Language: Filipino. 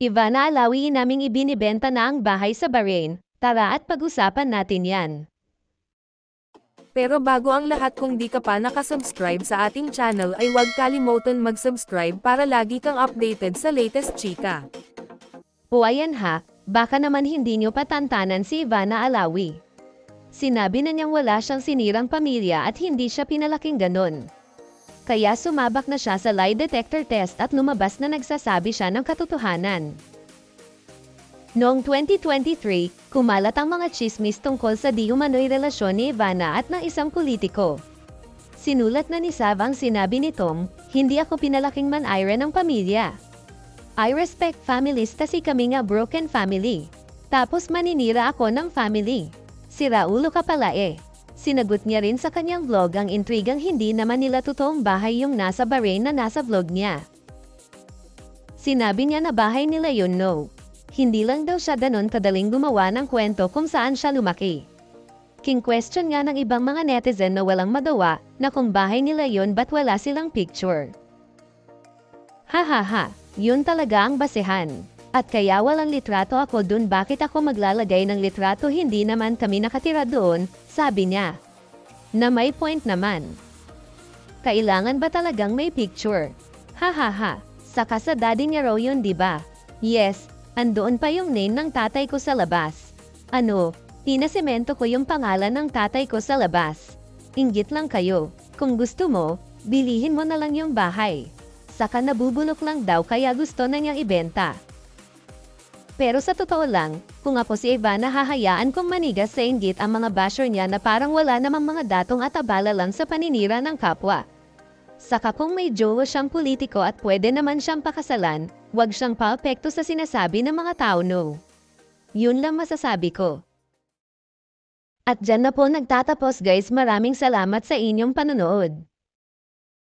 Ivana Alawi naming ibinibenta na ang bahay sa Bahrain. Tara at pag-usapan natin yan. Pero bago ang lahat, kung di ka pa nakasubscribe sa ating channel ay huwag kalimutan mag-subscribe para lagi kang updated sa latest chika. O ayan ha, baka naman hindi nyo patantanan si Ivana Alawi. Sinabi na niyang wala siyang sinirang pamilya at hindi siya pinalaking ganon. Kaya sumabak na siya sa lie detector test at lumabas na nagsasabi siya ng katotohanan. Noong 2023, kumalat ang mga tsismis tungkol sa di umano'y relasyon ni Ivana at ng isang politiko. Sinulat na ni Sav ang sinabi ni Tom, "Hindi ako pinalaking man-ire ng pamilya. I respect families kasi kami nga broken family. Tapos maninira ako ng family. Sira ulo ka pala eh." Sinagot niya rin sa kanyang vlog ang intrigang hindi naman nila totoong bahay yung nasa Bahrain na nasa vlog niya. Sinabi niya na bahay nila yun, no. Hindi lang daw siya ganon kadaling gumawa ng kwento kung saan siya lumaki. King question nga ng ibang mga netizen na walang magawa na kung bahay nila yun ba't wala silang picture. Hahaha, yun talaga ang basehan. At kaya walang litrato ako dun, bakit ako maglalagay ng litrato, hindi naman kami nakatira doon, sabi niya. Na may point naman. Kailangan ba talagang may picture? Hahaha, saka sa daddy niya raw yun, diba? Yes. Andoon pa yung name ng tatay ko sa labas. Ano, pinasemento ko yung pangalan ng tatay ko sa labas. Inggit lang kayo. Kung gusto mo, bilihin mo na lang yung bahay. Saka nabubulok lang daw kaya gusto na niyang ibenta. Pero sa totoo lang, kung ako si Ivana, hahayaan kong manigas sa inggit ang mga basher niya na parang wala namang mga datong at abala lang sa paninira ng kapwa. Saka kung may jowa siyang politiko at pwede naman siyang pakasalan, wag siyang paapekto sa sinasabi ng mga tao, no. Yun lang masasabi ko. At dyan na po nagtatapos guys, maraming salamat sa inyong panonood.